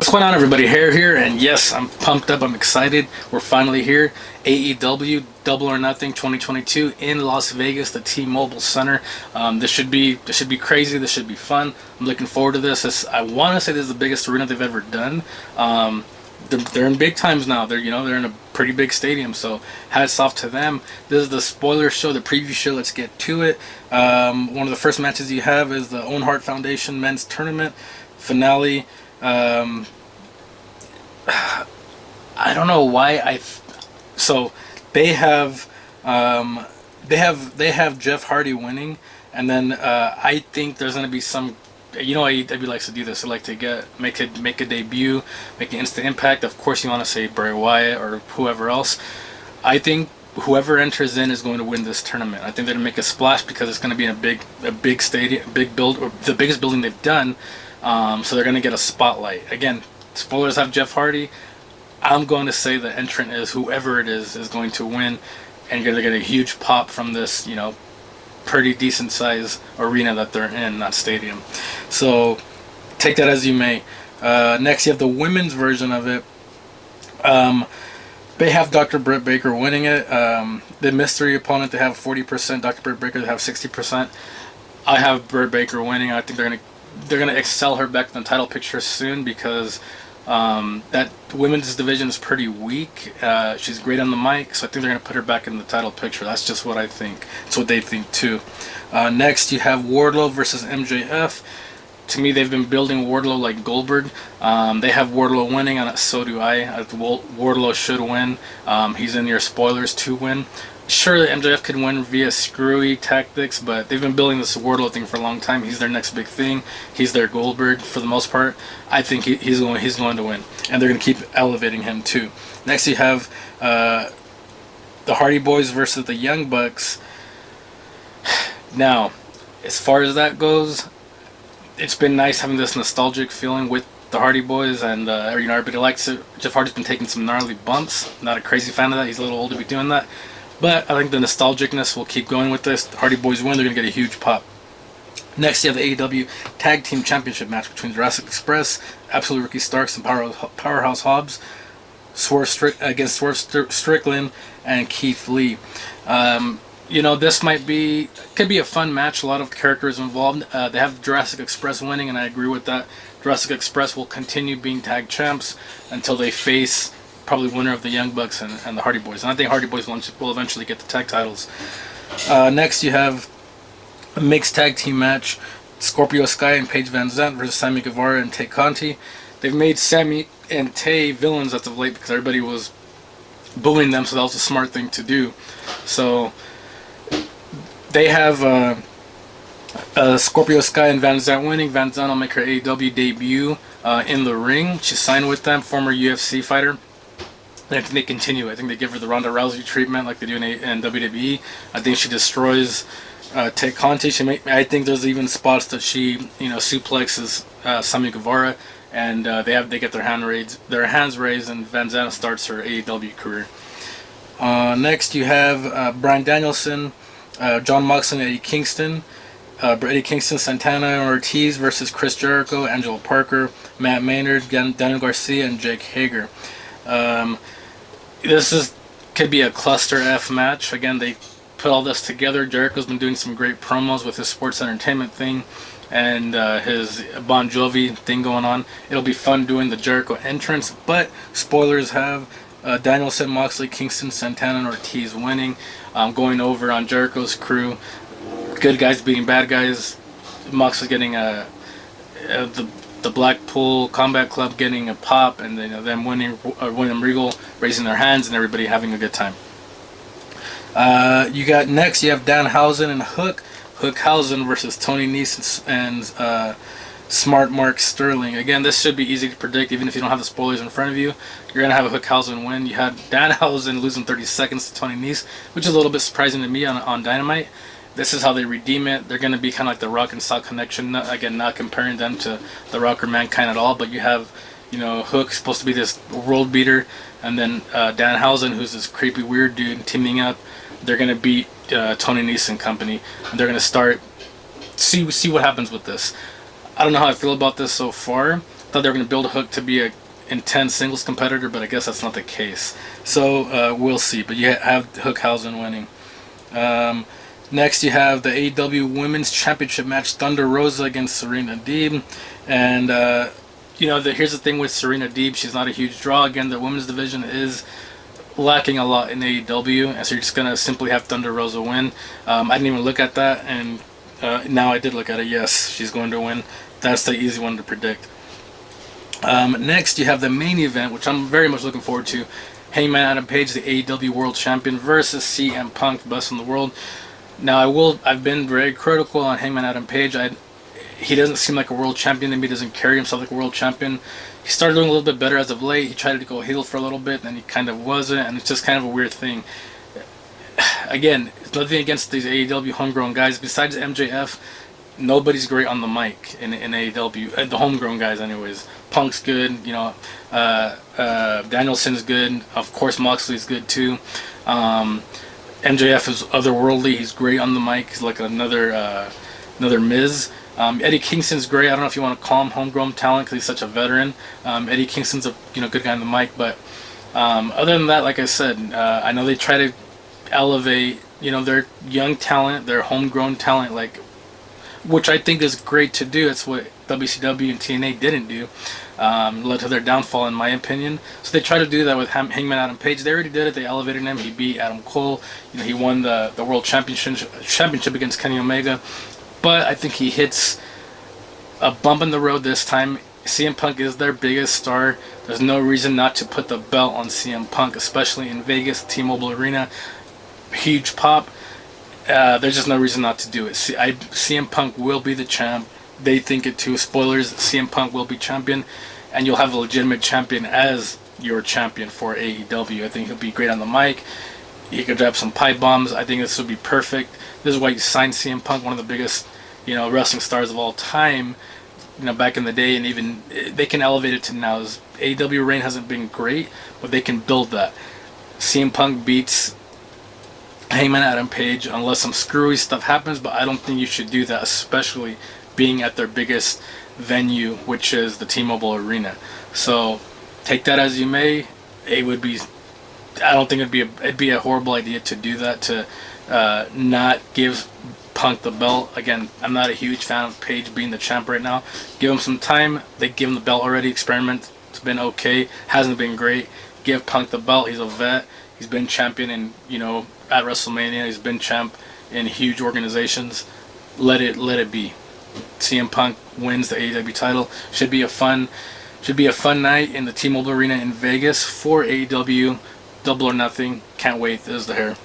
What's going on, everybody? Hair here, and yes, I'm pumped up. I'm excited. We're finally here. AEW Double or Nothing 2022 in Las Vegas, the T-Mobile Center. This should be crazy. This should be fun. I'm looking forward to this. I want to say this is the biggest arena they've ever done. They're in big times now. They're in a pretty big stadium. So hats off to them. This is the spoiler show, the preview show. Let's get to it. One of the first matches you have is the Owen Hart Foundation Men's Tournament finale. I don't know why so they have Jeff Hardy winning, and then I think there's gonna be some, AEW likes to do this. They like to make a debut, make an instant impact. Of course, you want to say Bray Wyatt or whoever else. I think whoever enters in is going to win this tournament. I think they're gonna make a splash because it's gonna be in a big stadium, or the biggest building they've done. So they're gonna get a spotlight. Again, spoilers have Jeff Hardy. I'm going to say the entrant is whoever it is going to win, and you're gonna get a huge pop from this, pretty decent size arena that they're in, that stadium. So take that as you may. Next, you have the women's version of it. They have Dr. Britt Baker winning it. The mystery opponent, they have 40%. Dr. Britt Baker, they have 60%. I have Britt Baker winning. I think they're gonna excel her back in the title picture soon, because that women's division is pretty weak. She's great on the mic, so I think they're gonna put her back in the title picture. That's just what I think. It's what they think too. Next, you have Wardlow versus MJF. To me, they've been building Wardlow like Goldberg. They have Wardlow winning, and so do I. Wardlow should win. He's in your spoilers to win. Sure, MJF could win via screwy tactics, but they've been building this Wardlow thing for a long time. He's their next big thing. He's their Goldberg for the most part. I think he's going to win, and they're going to keep elevating him too. Next, you have the Hardy Boys versus the Young Bucks. Now, as far as that goes, it's been nice having this nostalgic feeling with the Hardy Boys, and everybody likes it. Jeff Hardy's been taking some gnarly bumps. Not a crazy fan of that. He's a little old to be doing that. But I think the nostalgicness will keep going with this. The Hardy Boys win, they're going to get a huge pop. Next, you have the AEW Tag Team Championship match between Jurassic Express, Absolute Ricky Starks, and Powerhouse Hobbs against Swerve Strickland and Keith Lee. This could be a fun match. A lot of characters involved. They have Jurassic Express winning, and I agree with that. Jurassic Express will continue being tag champs until they face probably winner of the Young Bucks and the Hardy Boys. And I think Hardy Boys will eventually get the tag titles. Next, you have a mixed tag team match. Scorpio Sky and Paige Van Zandt versus Sammy Guevara and Tay Conti. They've made Sammy and Tay villains as of late because everybody was booing them, so that was a smart thing to do. So they have Scorpio Sky and Van Zandt winning. Van Zandt will make her AEW debut in the ring. She signed with them, former UFC fighter. I think they continue. I think they give her the Ronda Rousey treatment like they do in WWE. I think she destroys Tay Conti. I think there's even spots that she suplexes Sammy Guevara, and they get their hands raised, and Van Zandt starts her AEW career. Next, you have Bryan Danielson, Jon Moxley, and Eddie Kingston. Eddie Kingston, Santana, and Ortiz versus Chris Jericho, Angelo Parker, Matt Maynard, Daniel Garcia, and Jake Hager. This could be a cluster F match. Again, they put all this together. Jericho's been doing some great promos with his sports entertainment thing and his Bon Jovi thing going on. It'll be fun doing the Jericho entrance, but spoilers have Danielson, Moxley, Kingston, Santana, and Ortiz winning, going over on Jericho's crew. Good guys beating bad guys. Moxley getting the Blackpool Combat Club getting a pop, and them winning, William Regal raising their hands, and everybody having a good time. You have Danhausen and Hookhausen versus Tony Nese and Smart Mark Sterling. Again, this should be easy to predict, even if you don't have the spoilers in front of you. You're gonna have a Hookhausen win. You had Danhausen losing 30 seconds to Tony Nese, which is a little bit surprising to me on Dynamite. This is how they redeem it. They're going to be kind of like the Rock and Sock connection. Again, not comparing them to the Rock or Mankind at all, but you have, Hook supposed to be this world beater, and then Danhausen, who's this creepy weird dude, teaming up. They're going to beat Tony Nese and company, and they're going to see what happens with this. I don't know how I feel about this so far. Thought they were going to build Hook to be a intense singles competitor, but I guess that's not the case. So we'll see. But you have Hookhausen winning. Next, you have the AEW Women's Championship match: Thunder Rosa against Serena Deeb. And here's the thing with Serena Deeb: she's not a huge draw. Again, the women's division is lacking a lot in AEW, and so you're just gonna simply have Thunder Rosa win. I didn't even look at that, and now I did look at it. Yes, she's going to win. That's the easy one to predict. Next, you have the main event, which I'm very much looking forward to. Hangman Adam Page, the AEW World Champion, versus CM Punk, the best in the world. Now, I've been very critical on Hangman Adam Page. He doesn't seem like a world champion to me. He doesn't carry himself like a world champion. He started doing a little bit better as of late. He tried to go heel for a little bit, and he kind of wasn't, and it's just kind of a weird thing. Again, it's nothing against these AEW homegrown guys. Besides MJF, nobody's great on the mic in AEW. The homegrown guys, anyways. Punk's good, Danielson's good. Of course, Moxley's good too. MJF is otherworldly. He's great on the mic. He's like another Miz. Eddie Kingston's great. I don't know if you want to call him homegrown talent because he's such a veteran. Eddie Kingston's a good guy on the mic, but other than that, like I said, I know they try to elevate their young talent, their homegrown talent, which I think is great to do. It's what WCW and TNA didn't do. Led to their downfall, in my opinion. So they try to do that with Hangman Adam Page. They already did it. They elevated him. He beat Adam Cole. He won the World Championship against Kenny Omega. But I think he hits a bump in the road this time. CM Punk is their biggest star. There's no reason not to put the belt on CM Punk, especially in Vegas, T-Mobile Arena. Huge pop. There's just no reason not to do it. CM Punk will be the champ. They think it too. Spoilers, CM Punk will be champion, and you'll have a legitimate champion as your champion for AEW. I think he'll be great on the mic. He could drop some pipe bombs. I think this would be perfect. This is why you signed CM Punk, one of the biggest, wrestling stars of all time, back in the day, and even they can elevate it to now. AEW reign hasn't been great, but they can build that. CM Punk beats Hangman Adam Page unless some screwy stuff happens, but I don't think you should do that, especially being at their biggest venue, which is the T-Mobile Arena. So take that as you may. I don't think it'd be a horrible idea to do that, to not give Punk the belt. Again, I'm not a huge fan of Page being the champ right now. Give him some time. They give him the belt already. Experiment. It's been okay. Hasn't been great. Give Punk the belt. He's a vet. He's been champion in at WrestleMania. He's been champ in huge organizations. Let it be. CM Punk wins the AEW title. Should be a fun night in the T-Mobile Arena in Vegas for AEW. Double or Nothing. Can't wait. This is the hair.